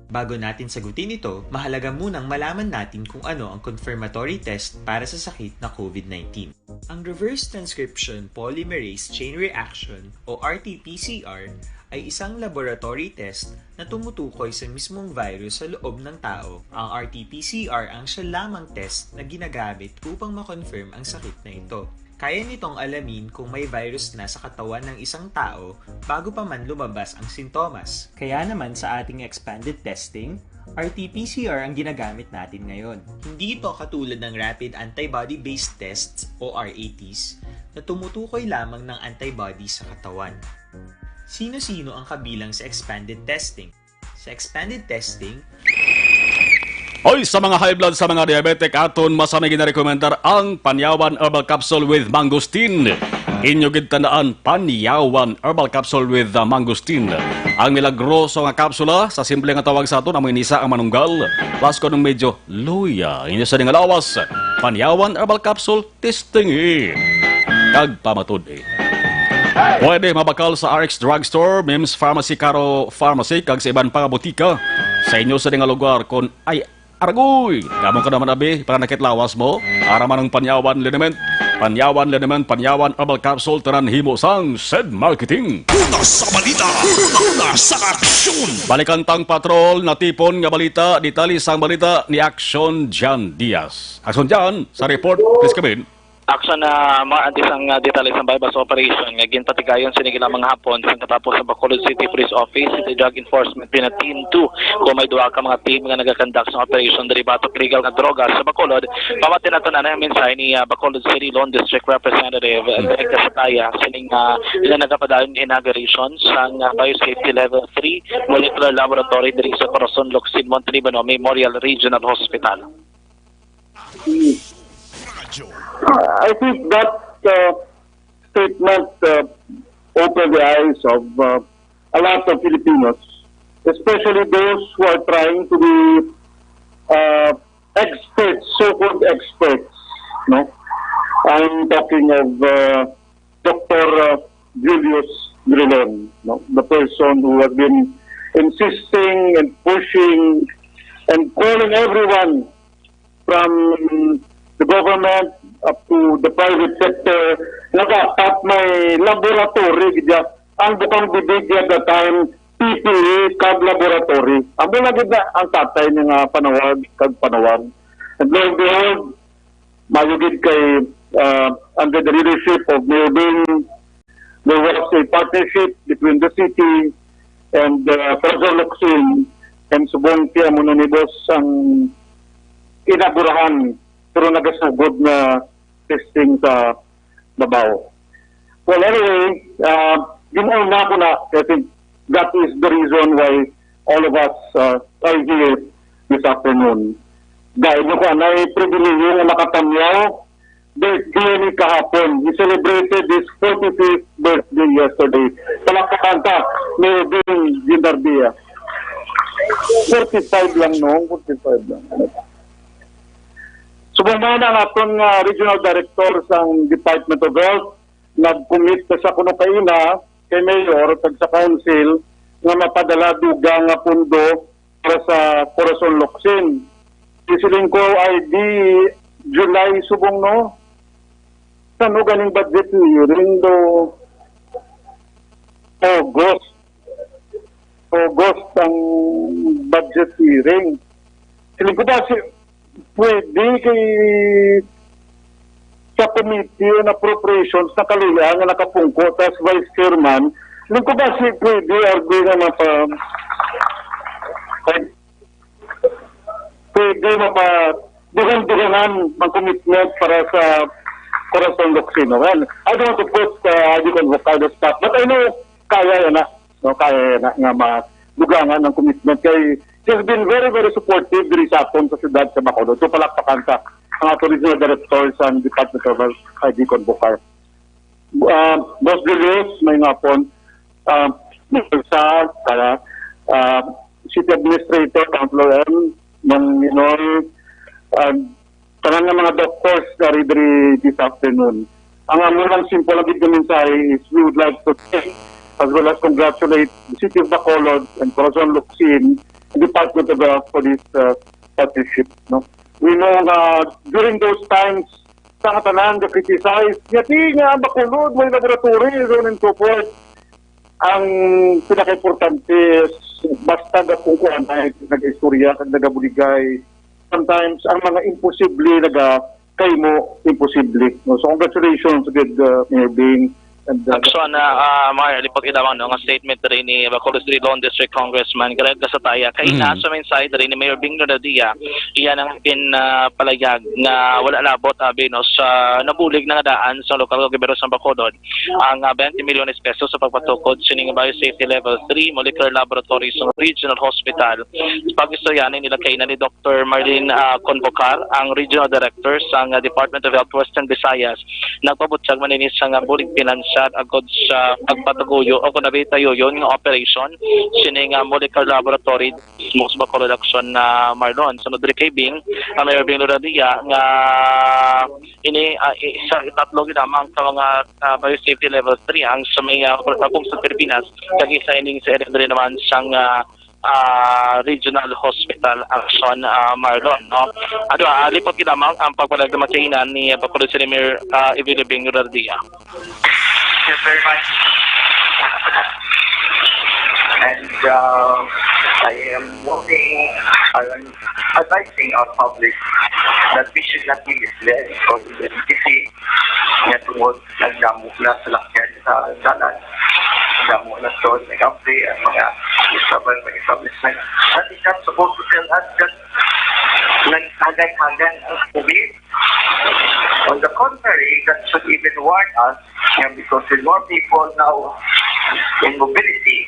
Bago natin sagutin ito, mahalaga munang malaman natin kung ano ang confirmatory test para sa sakit na COVID-19. Ang reverse transcription polymerase chain reaction o RT-PCR ay isang laboratory test na tumutukoy sa mismong virus sa loob ng tao. Ang RT-PCR ang siya lamang test na ginagamit upang makonfirm ang sakit na ito. Kaya nitong alamin kung may virus na sa katawan ng isang tao bago pa man lumabas ang sintomas. Kaya naman sa ating expanded testing, RT-PCR ang ginagamit natin ngayon. Hindi ito katulad ng Rapid Antibody-Based Tests o RATs na tumutukoy lamang ng antibodies sa katawan. Sino-sino ang kabilang sa expanded testing? Sa expanded testing, Hoy, sa mga high blood, sa mga diabetic, aton masamay ginarekomendar ang Panyawan Herbal Capsule with Mangosteen. Inyo gid tandaan, Panyawan Herbal Capsule with Mangosteen. Ang milagroso nga kapsula, sa simple nga tawag sa aton, amoy nisa ang manunggal. Plus ko nung medyo luya, inyo sa nga lawas. Panyawan Herbal Capsule, testing kag pamatod Pwede mabakal sa RX Drugstore, Mims Pharmacy, Caro Pharmacy, kag sa iban pang butika. Sa inyo sa nga lugar, kon ay Argoy! Gamon ka naman abi, para nakitlawas mo. Araman ng Panyawan Liniment. Panyawan Liniment, Panyawan Herbal Capsule, tanan himo sang SED Marketing. Una sa balita, una sa aksyon. Balikantang patrol, natipon nga balita, ditali sang balita ni Action Jan Diaz. Action Jan, sa report, please come in. Action na maantis ang detalye sa bypass operation nga ginpatigayon sinigilang mga hapon sa katapos sa Bacolod City Police Office City Drug Enforcement Team 2 kung may duha ka mga team nga nagakandak sa operation derivato illegal nga droga sa Bacolod. Pamatin nato na mensahe ni Bacolod City Lone District Representative Eric Casataya sining nagapadayon inauguration sa Biosafety Level 3 Molecular Laboratory diri sa Corazon Locsin Montalbano Memorial Regional Hospital. I think that statement opened the eyes of a lot of Filipinos, especially those who are trying to be experts, so-called experts, no? I'm talking of Dr. Julius Grilon, no? The person who has been insisting and pushing and calling everyone from the government up to the private sector na dapat may laboratory gidya. Ang bukang bibig at the time PPE kag laboratory. Ang mula gid na ang tatay nga panawag kag panawag. And lo and behold, mayugid kay under the leadership of Mayor Bing, there was a partnership between the city and Corazon Locsin and subong tiya mo ni boss ang inaburahan pero nagasugod na testing sa Davao. Well, anyway, ginauna ko na, I think that is the reason why all of us are here this afternoon. Dahil ko anay pribileyo na makatamyaw birthday ni kahapon. We celebrated his 45th birthday yesterday. Palakpakan ka, Mayor Bing Gindardia. 45 lang noong, 45 lang. Sumama na ang aton regional director sa Department of Health, nag-commit sa kuno kaina kay Mayor tag sa council nga mapadala dugang nga pundo para sa Corazon Locsin. Isiling ko ay di July subong no. Sano ganing budget hearing do August ang budget hearing. Siling ko ba pwede kay sa committee on appropriations na kaluya nga nakapungko tas vice chairman, siling ko ba pwede argue nga pwede dugan-duganan ang commitment para sa Corazon Locsin. Well, I don't want to put the convocado stuff, but I know kaya na. No, kaya na nga madugangan ang commitment kay he has been very, very supportive diri sa aton sa siyudad sa Bacolod. So palakpakan ka ang ato regional director sa Department of Health, ID Convocar. Boss Julius, may ngapon, sa City Administrator, Councilor M, ng Minoy, tanan ng mga doctors na ridri this afternoon. Ang amurang simple lang dito mensahe is we would like to thank as well as congratulate the City of Bacolod and Corazon Locsin and Department of Health for this partnership. No? We know during those times, sa katanan, the criticize, yati nga Bacolod, may laboratory, so on and so forth. Ang pinaka-importante is basta na kung kuhan ay nag-istorya, nag-nabuligay. Sometimes, ang mga imposible kay mo imposible. No? So, congratulations with Mayor Bing. Actually, Mayor, lipot idawang nga statement rin ni Bacolod City Lawn District Congressman Greg Gasataya. Kay nasa mensahe rin ni Mayor Bing Gindardia, iyan ang pinapalayag na wala labot binos sa nabulig na daan sa lokal gobyerno sa Bacolod ang 20 milyones pesos sa pagpatukod sining biosafety level 3 molecular laboratory sa regional hospital. Pag-istoryanin nila kay na ni Dr. Marlene Convocar, ang regional director sa Department of Health Western Visayas, nagpabutyag maninis sa bulig pinansyal agod sa pagpatuguyo o kung nabitayo yun nga operation sining molecular laboratory most Bacolod action na Marlon. Sunod rin kay Bing, Mayor Bing Gindardia nga isa tatlo ginamang sa mga biosafety level 3 ang sa may sa Pilipinas kag isa ining sa rin naman sang regional hospital action Marlon. No? Lipot ginamang ang pagpalagdamatihinan ni Bacolod City Mayor Evelio Bing Gindardia. Thank you very much. And I am advising our public that we should not be misled or kasi nga tungod nagdamo na sa lakyan sa dalan. Nagdamo na sa nag-apply ang mga establishment. That is not supposed to tell us that naghagan-hagan ang COVID. On the contrary, that should even warn us because with more people now in mobility,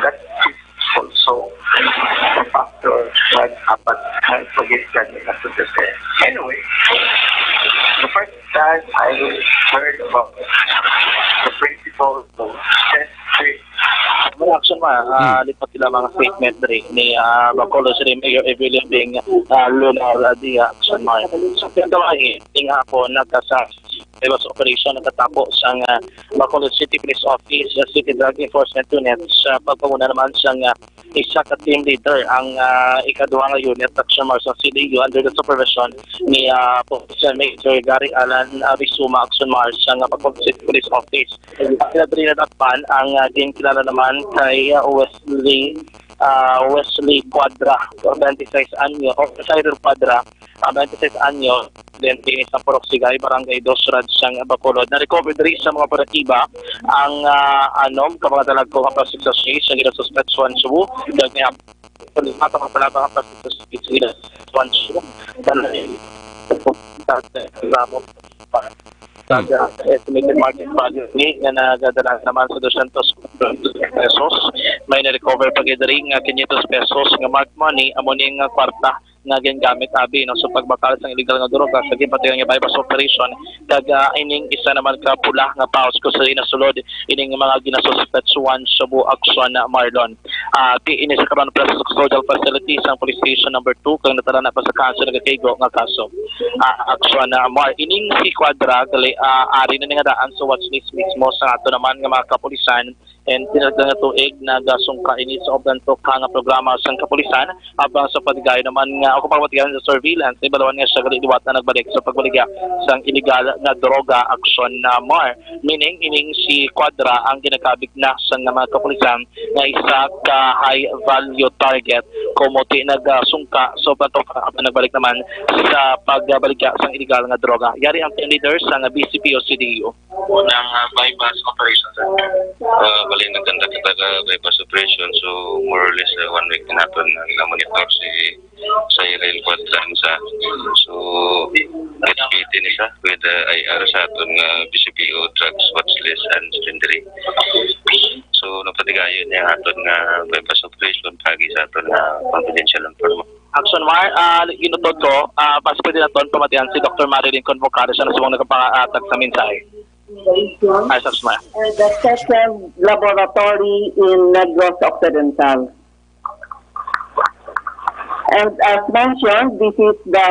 that is also a factor that I forget that to say. Anyway, the first time I heard about the principle of test Action ma, lipat sila mga statement diri ni Bacolod City Mayor Evelyn Bing Lunar Dia Action Mar. So pagkawai ing hapon nagkasa Ewas operation nakatapo sa Bacolod City Police Office, City Drug Enforcement Unit sa pagpamuna naman siyang isa ka team leader ang ikaduha nga unit Action Mars sa CDU under the supervision ni Police Major Gary Alan Rizuma Action Mars sa Bacolod City Police Office. Pinadrinadakpan ang din kilala naman kay Wesley Quadra, 26 anyo, o Cyril Quadra, 26 anyo, then sa Poroksigay, Barangay Dosrad, siyang Bacolod. Na-recover rin sa mga operatiba ang kapagadalag ko kapasik sa siya, sa ginasuspetsyon Cebu, dahil nga matang kapalabang kapasik sa ginasuspetsyon Cebu, dahil estimated market value ni nga nagadala naman sa 200 pesos. May na-recover pag-idring 500 pesos nga marked money amo ning kwarta nga gingamit abi no so pagbakal sa illegal nga droga sa gipatiyon nga bypass operation kag ining isa naman ka pula nga paus ko sa inasulod ining mga ginasuspetsuan sa Cebu Action Marlon. Ini sa karon process custodial facility sa police station number 2 kang natala na pa sa kaso nagakaygo nga kaso. Action Mar ining si Quadra gali ari na nga daan sa watchlist mismo sa ato naman nga mga kapulisan and tinagda nga tuig nagasungka ini sa obran to nga programa sa kapulisan habang sa padigay naman nga ako pagpatigan sa surveillance ibalawan nga siya gali na nagbalik sa pagbaligya sa illegal na droga Action Mar meaning ining si Quadra ang ginakabig na sa mga kapulisan nga isa ka high value target kumuti nagasungka so pato nagbalik naman sa pagbaligya sa illegal nga droga yari ang team leader sa BCP o CDU ng bypass operation bali nagkanda kita ka bypass operation so more or less 1 week na natin monitor si Cyril Quadra sa so activity ni sa with IR sa aton BCPO drugs watchlist and secondary so napatigayon niya aton nga bypass operation pagi sa aton confidential information. Action Mar, inutod ko, pas pwede na ito pamatihan si Dr. Marilyn Convocado siya na sumang nagpapatag sa mensahe. The second laboratory in Negros Occidental. And as mentioned, this is the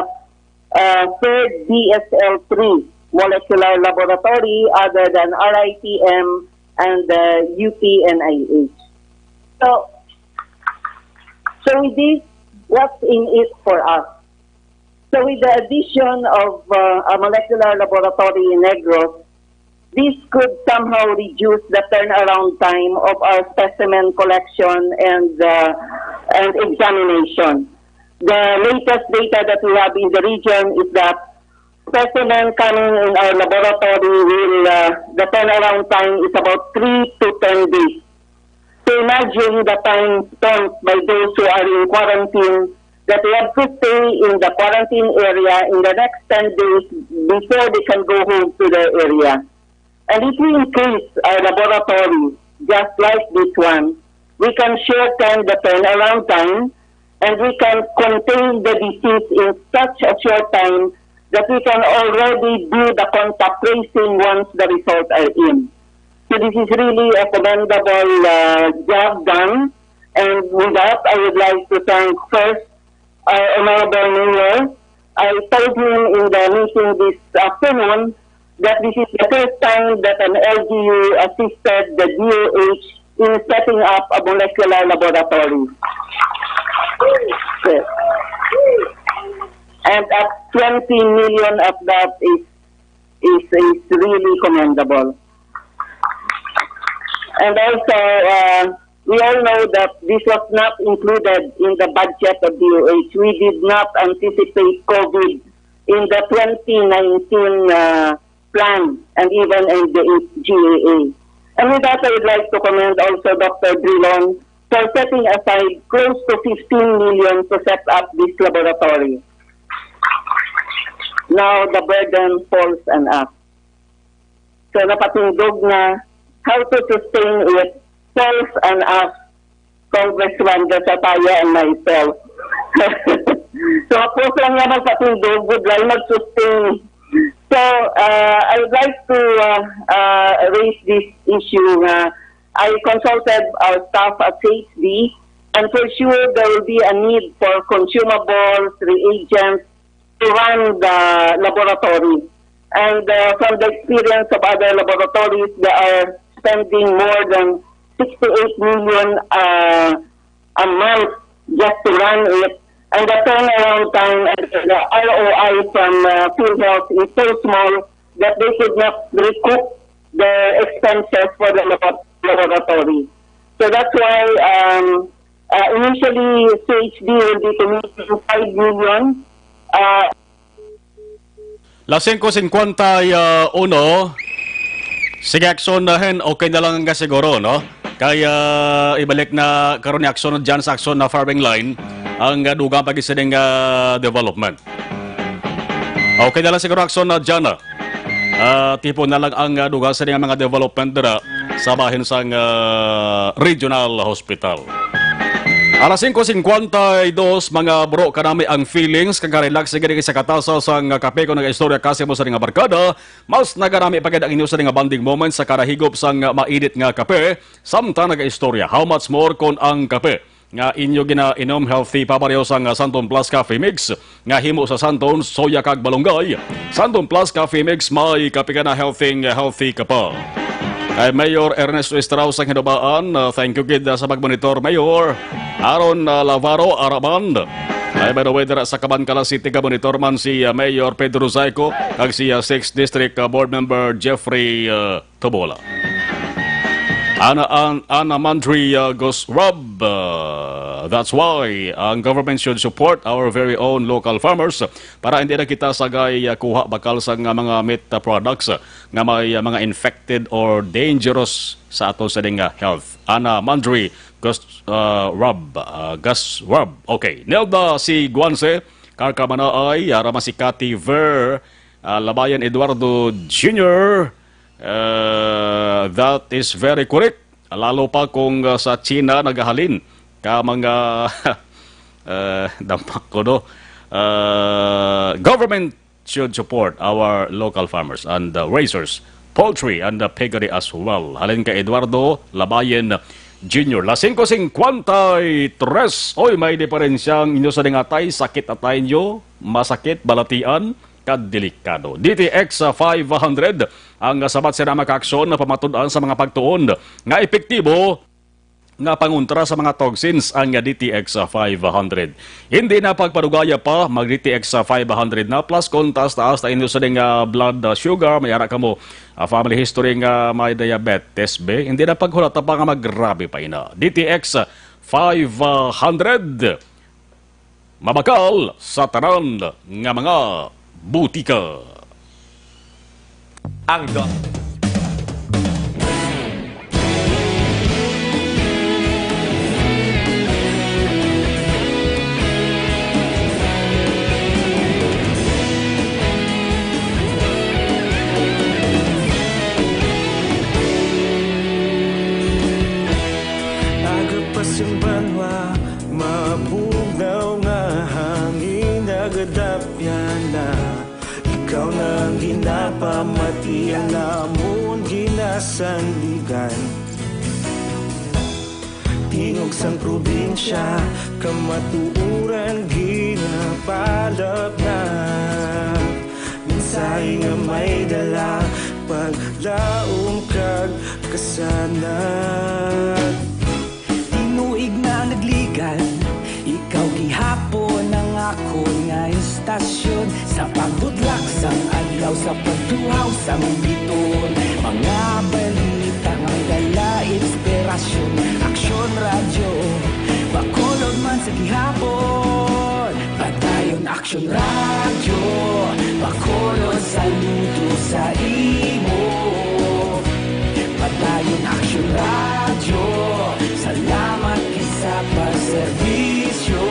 third DSL-3 molecular laboratory other than RITM and the UPNIH. So with this, what's in it for us? So with the addition of a molecular laboratory in Negros, this could somehow reduce the turnaround time of our specimen collection and examination. The latest data that we have in the region is that specimen coming in our laboratory will, the turnaround time is about 3 to 10 days. So imagine the time spent by those who are in quarantine that they have to stay in the quarantine area in the next 10 days before they can go home to their area. And if we increase our laboratory, just like this one, we can shorten the turnaround time and we can contain the disease in such a short time that we can already do the contact tracing once the results are in. So this is really a commendable job done. And with that, I would like to thank first our Honorable Mayor. I told him in the meeting this afternoon that this is the first time that an LGU assisted the DOH in setting up a molecular laboratory. Yes. And at 20 million of that is really commendable. And also, we all know that this was not included in the budget of DOH. We did not anticipate COVID in the 2019 plan and even in the GAA. And with that, I would like to commend also Dr. Drilon for setting aside close to 15 million to set up this laboratory. Now the burden falls on us. So napatundog na how to sustain it falls on us, Congressman Gasataya and myself. So ako lang nga magpatundog, would like mag-sustain. So I would like to raise this issue I consulted our staff at CHD, and for sure there will be a need for consumables, reagents to run the laboratory. And from the experience of other laboratories, they are spending more than 68 million a month just to run it. And the turnaround time and the ROI from PhilHealth is so small that they could not recoup the expenses for the laboratory. So that's why initially CHD will be committing 5 million. Las 5:51, sige aksyon na hen, okay na lang nga siguro, no? Kaya ibalik na karon ni aksyon dyan sa aksyon na farming line ang dugang pag-isiding development. Okay na lang siguro aksyon na dyan, tipo na lang ang dugang sa mga development na sa bahin sa regional hospital. Alas 5:52, mga bro, kanami ang feelings, kag-relax sige sa katasa sa kape ko nag-istorya kasi mo sa nga barkada, mas nagarami pagad ang inyo sa nga bonding moments sa karahigop sa mainit nga kape, samtang nag-istorya. How much more kon ang kape nga inyo ginainom healthy papareho sa Santon Plus Coffee Mix nga himo sa Santon, soya kag balunggay. Santon Plus Coffee Mix may kape ka na healthy ka pa. Kay Mayor Ernesto Estrauss ang hinubaan. Thank you kid sa pagmonitor, Mayor. Aaron Lavaro Araband. Ay by the way, sa Cabancala City ka monitor man si Mayor Pedro Zayco kag si 6th District Board Member Jeffrey Tobola. Ana Mandri goes Rob. That's why ang government should support our very own local farmers para hindi na kita sagay kuha bakal sa mga meat products nga may mga infected or dangerous sa ato sa dinga health. Ana Mandri goes Rob. Gus Rob. Okay. Nelda si Guanse, Karkamana ay Rama si Cathy Ver, Labayan Eduardo Jr., that is very correct. Lalo pa kung sa China nagahalin ka mga dampak ko no. Government should support our local farmers and raisers, poultry and piggery as well. Halin ka Eduardo Labayan Jr. La 5:53. Oy, may diferensyang inyo sa dingatay, sakit atay nyo, masakit, balatian, kadelikado. DTX 500 ang sabat sila makaaksyon na pamatud-an sa mga pagtuon nga epektibo nga panguntra sa mga toxins ang DTX 500. Hindi na pagpadugaya pa mag DTX 500 na plus kung taas-taas na inyo sa blood sugar, may ara ka mo family history nga may diabetes B, hindi na paghulata pa nga maggrabe pa ina. DTX 500 mabakal sa tanan nga mga butika. Ang Simbanwa, mapugnaw nga hangin nagadapyan na ikaw na ginapamati ang namon ginasandigan. Tingog sang probinsya, kamatuuran ginapalap na minsay nga may dala paglaom kag kasanat. Tinuig na nagligan, ikaw gihapon ang ako nga istasyon sa pagbudlak sang adlaw sa pagduhaw sang biton. Mga balita nga dala inspirasyon, aksyon radyo, bakolod man sa gihapon. Padayon aksyon radyo, bakolod saludo sa imo. Padayon aksyon radyo, salamat kisa pagserbisyo.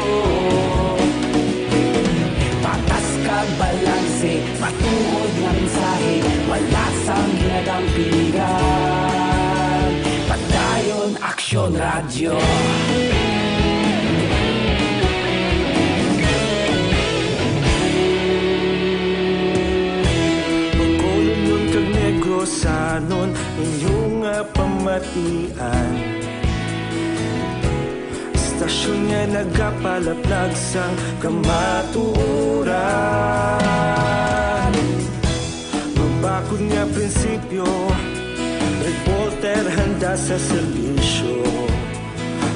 Patas kag balanse, matuod nga mensahe, wala sang ginadampingan. Padayon aksyon radyo. Bacolod nun kag Negros Sanon, inyong pamatian. nagapalaplag sang kamaturan. Mabakod nga prinsipyo, reporter handa sa serbisyo.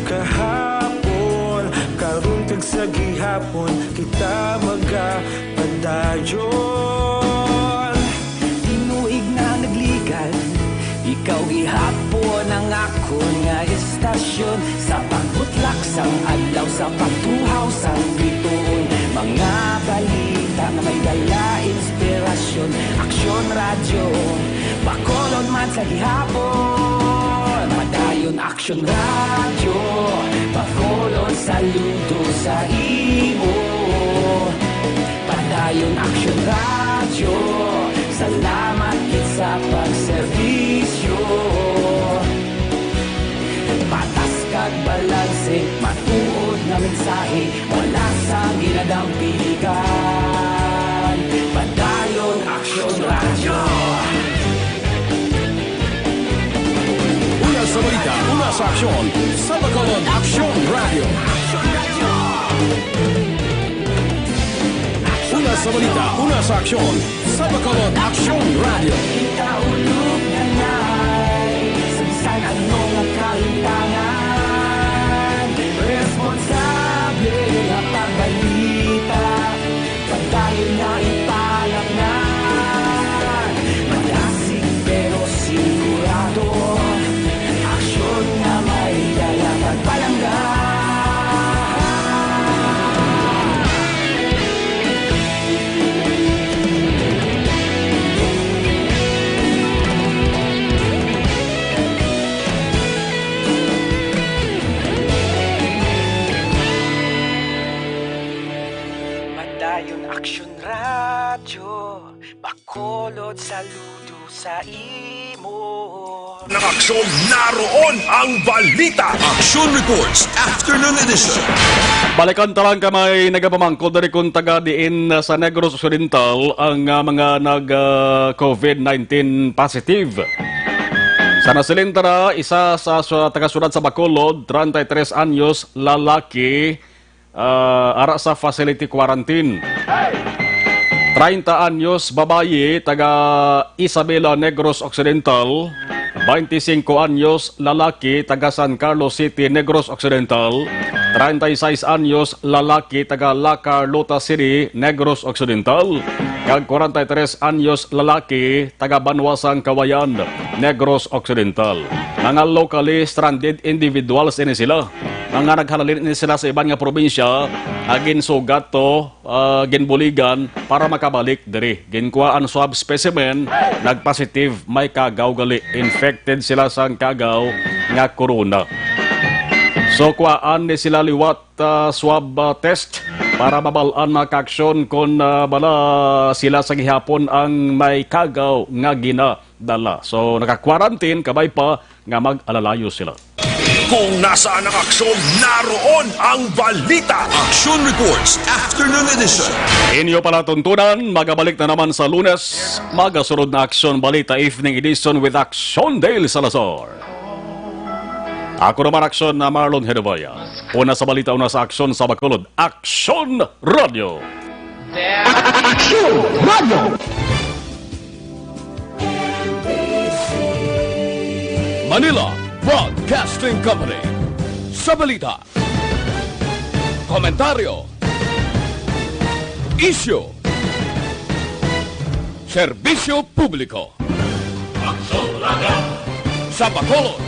Kahapon, karuntag sa gihapon, kita magapadayon. Tinuig na nagligan, ikaw gihapon ang akon nga estasyon. Sa pagbutlak sang adlaw, sa pagtuhaw sang bituon, mga balita na may dala inspirasyon. Aksyon radyo, Bacolod man sa gihapon. Madayon Aksyon radyo, Bacolod saludo sa imo. Padayon Aksyon radyo, salamat kit sa pagserbisyo. Patas kag balanse, matuod na mensahe, wala sa ginadampigan. Padayon Aksyon radyo. Una sa balita, una sa aksyon, sa Bacolod Aksyon Radio. Una sa balita, una sa aksyon, sa Bacolod Aksyon Radio. Ikaulog na na'y Samsan anong kalintangan, responsable na pagbalita, pagdayon na ipalaknan. Malasig pero sigurado, aksyon na may dalang pagpalanggan. Padayon Aksyon radyo, Bacolod saludo sa imo. Ng aksyon, naroon ang balita. Action Reports Afternoon Edition. Balikan talang kamay nagapamangkod dari kung taga diin sa Negros Occidental ang mga nag-COVID-19 positive. Sa nasilintara, isa sa taga-syudad sa Bacolod, 33 anyos, lalaki, ara sa facility quarantine. 30 anyos, babaye, taga Isabela, Negros Occidental. 25 anyos, lalaki, taga San Carlos City, Negros Occidental. 36 anyos, lalaki, taga La Carlota City, Negros Occidental. Kag 43 anyos, lalaki, taga Banwasang Kawayan, Negros Occidental. Mga locally stranded individuals ini sila. Mga naghalalin ini sila sa ibang nga probinsya, ginsugat to, ginbuligan para makabalik diri. Ginkuha ang swab specimen, nagpositive, may kagaw gali. Infected sila sa kagaw nga corona. So kuhaan ni sila liwat swab test para mabalaan makaaksyon kung bala sila sa gihapon ang may kagaw nga ginadala. So naka-quarantine, kabay pa nga mag-alalayo sila. Kung nasaan ang aksyon, naroon ang balita. Action Reports Afternoon Edition. Inyo pala tuntunan, magabalik na naman sa Lunes, magasunod na Aksyon Balita Evening Edition with Aksyon Dale Salazar. Ako naman Aksyon na Marlon Hedovaya. Una sa balita, una sa Aksyon sa Bacolod, Aksyon Radio. Aksyon Radio! Manila Broadcasting Company. Sa balita, komentaryo, issue, serbisyo publiko. Aksyon Radio. Sa Bacolod,